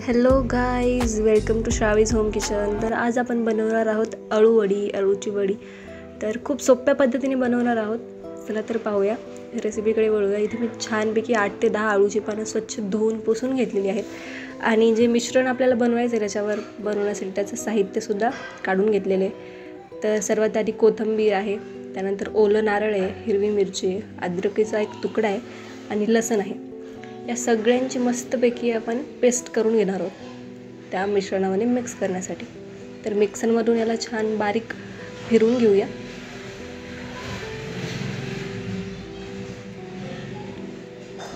Hello guys, welcome to Shravi's home kitchen. तर आज आपण बनवणार आहोत अळूची वडी. तर खूप सोप्या पद्धतीने बनवणार आहोत. चला तर पाहूया, रेसिपीकडे वळूया. इथे मी छानपैकी 8 ते 10 अळूची पानं स्वच्छ धुवून पुसून घेतलेली आहेत. आणि जे मिश्रण आपल्याला बनवायचं आहे त्याच्यावर बनवण्यासाठी त्याचं साहित्यसुद्धा काढून घेतलेले आहे. तर सर्वात आधी कोथिंबीर आहे, त्यानंतर ओलं नारळ आहे, हिरवी मिरची आहे, अद्रकीचा एक तुकडा आहे आणि लसूण आहे. या सगळ्यांची मस्तपैकी आपण पेस्ट करून घेणार आहोत त्या मिश्रणामध्ये मिक्स करण्यासाठी. तर मिक्सरमधून याला छान बारीक फिरवून घेऊया.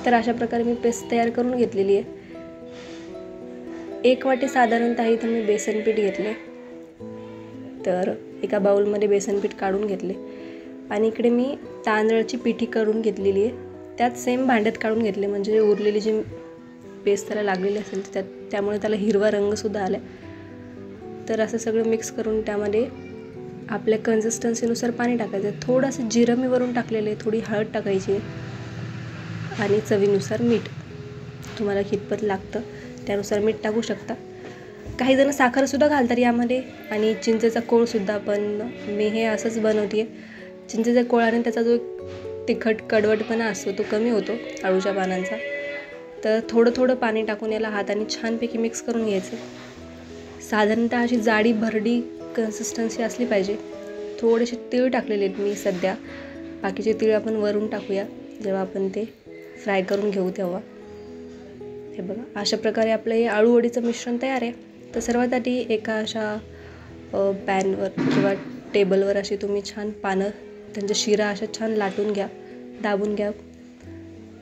तर अशा प्रकारे मी पेस्ट तयार करून घेतलेली आहे. 1 वाटी साधारणतः इथं मी बेसन पीठ घेतले. तर एका बाउलमध्ये बेसन पीठ काढून घेतले आणि इकडे मी तांदळाची पिठी करून घेतलेली आहे. त्यात सेम भांड्यात काढून घेतले, म्हणजे उरलेली जी पेस्ट त्याला लागलेली असेल त्यामुळे त्याला हिरवा रंगसुद्धा आला. तर असं सगळं मिक्स करून त्यामध्ये आपल्या कन्सिस्टन्सीनुसार पाणी टाकायचं. थोडंसं जिरं मी वरून टाकलेलं आहे, थोडी हळद टाकायची आणि चवीनुसार मीठ. तुम्हाला कितपत लागतं त्यानुसार मीठ टाकू शकता. काही जण साखरसुद्धा घालतात यामध्ये आणि चिंचेचा कोळसुद्धा, पण मी हे असंच बनवते आहे. चिंचेच्या कोळाने त्याचा जो तिखट कडवटपणा असतो तो कमी होतो अळूच्या पानांचा. तर थोडं थोडं पाणी टाकून याला हाताने छानपैकी मिक्स करून घ्यायचं. साधारणतः अशी जाडी भरडी कन्सिस्टन्सी असली पाहिजे. थोडेसे तीळ टाकलेले आहेत मी सध्या, बाकीचे तीळ आपण वरून टाकूया जेव्हा आपण ते फ्राय करून घेऊ तेव्हा. हे बघा, अशा प्रकारे आपलं हे अळूवडीचं मिश्रण तयार आहे. तर सर्वात आधी एका अशा पॅनवर किंवा टेबलवर अशी तुम्ही छान पानं, त्यांच्या शिरा अशा छान लाटून घ्या, दाबून घ्या.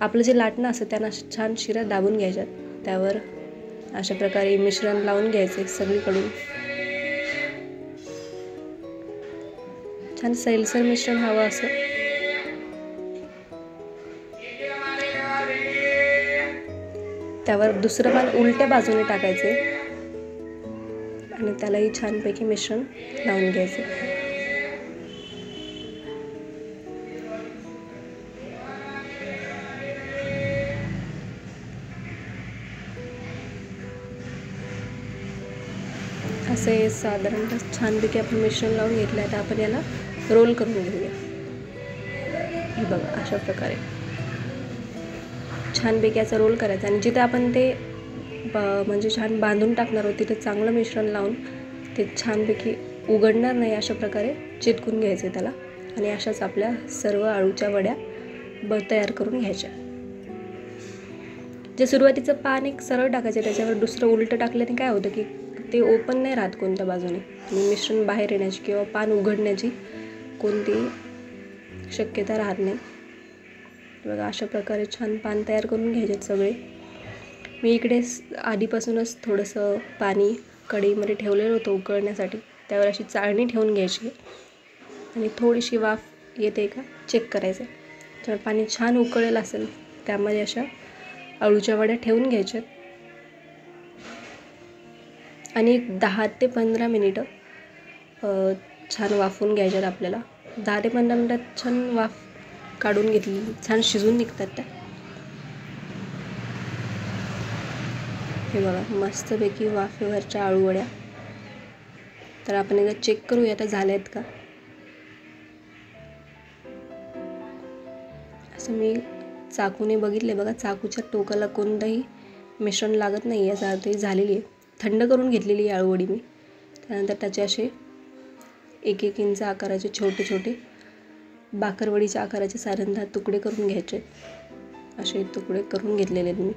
आपलं जे लाटणं असतं त्यांना छान शिरा दाबून घ्यायच्यात. त्यावर अशा प्रकारे मिश्रण लावून घ्यायचे सगळीकडून. छान सैलसर मिश्रण हवं असं. त्यावर दुसरं पान उलट्या बाजूने टाकायचे आणि त्यालाही छानपैकी मिश्रण लावून घ्यायचे. असे साधारणतः छानपैकी आपण मिश्रण लावून घेतलं आहे. तर आपण याला रोल करून घेऊया. हे बघा, अशा प्रकारे छानपैकी याचा रोल करायचा आणि जिथे आपण ते म्हणजे छान बांधून टाकणार आहोत तिथे चांगलं मिश्रण लावून ते छानपैकी उघडणार नाही अशा प्रकारे चिटकून घ्यायचे त्याला. आणि अशाच आपल्या सर्व अळूच्या वड्या तयार करून घ्यायच्या. जे सुरुवातीचं पान एक सरळ टाकायचं, त्याच्यावर दुसरं उलटं टाकल्याने काय होतं की ते ओपन नाही राहत कोणत्या बाजूने, आणि मिश्रण बाहेर येण्याची किंवा पान उघडण्याची कोणतीही शक्यता राहत नाही. बघा, अशा प्रकारे छान पान तयार करून घ्यायचे सगळे. मी इकडे आधीपासूनच थोडंसं पाणी कढईमध्ये ठेवलेलं होतं उकळण्यासाठी. त्यावर अशी चाळणी ठेवून घ्यायची आणि थोडीशी वाफ येते का चेक करायचं. तर पाणी छान उकळलेलं असेल त्यामध्ये अशा अळूच्या वड्या ठेवून घ्यायच्यात आणि 10 ते 15 मिनिटं छान वाफवून घ्यायच्यात. आपल्याला 10 ते 15 मिनिटात छान वाफ काढून घेतली, छान शिजून निघतात त्या. हे बघा, मस्तपैकी वाफेवरच्या अळूवड्या. तर आपण एकदा चेक करूया आता झाल्या आहेत का. असं मी चाकूने बघितले, बघा चाकूच्या टोकाला कोणतंही मिश्रण लागत नाही, याचा अर्थ ही झालेली आहे. थंड करून घेतलेली आहे अळूवडी मी. त्यानंतर त्याचे असे 1-1 इंच आकाराचे छोटे छोटे बाकरवडीच्या आकाराचे साधारणतः तुकडे करून घ्यायचे. असे तुकडे करून घेतलेले आहेत मी.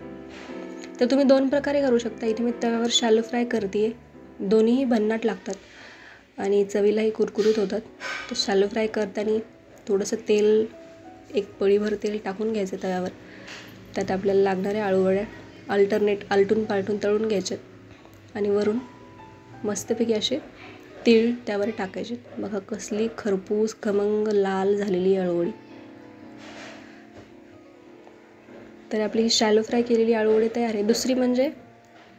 तर तुम्ही 2 प्रकारे करू शकता. इथे मी तव्यावर शॅलो फ्राय करते आहे. दोन्हीही भन्नाट लागतात आणि चवीलाही कुरकुरीत होतात. तर शॅलो फ्राय करताना थोडंसं तेल, एक पळीभर तेल टाकून घ्यायचं तव्यावर. त्यात आपल्याला लागणाऱ्या अळूवड्या आलटून पालटून तळून घ्यायच्यात आणि वरून मस्तपैकी असे तीळ त्यावर टाकायचे. बघा, कसली खरपूस खमंग लाल झालेली अळूवडी. तर आपली ही शॅलो फ्राय केलेली अळूवडी तयार आहे. दुसरी म्हणजे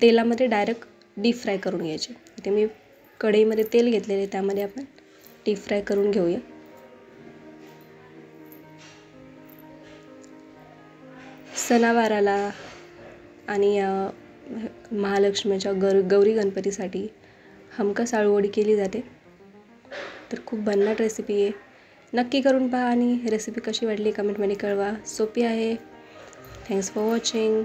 तेलामध्ये डायरेक्ट डीप फ्राय करून घ्यायची. इथे मी कढईमध्ये तेल घेतलेले, त्यामध्ये आपण डीप फ्राय करून घेऊया. सणावाराला आणि महालक्ष्मीच्या गौरी गणपतीसाठी हमखास आळूवडी केली जाते. तर खूप भन्नाट रेसिपी आहे, नक्की करून पहा आणि रेसिपी कशी वाटली कमेंटमध्ये कळवा. सोपी आहे. Thanks for watching.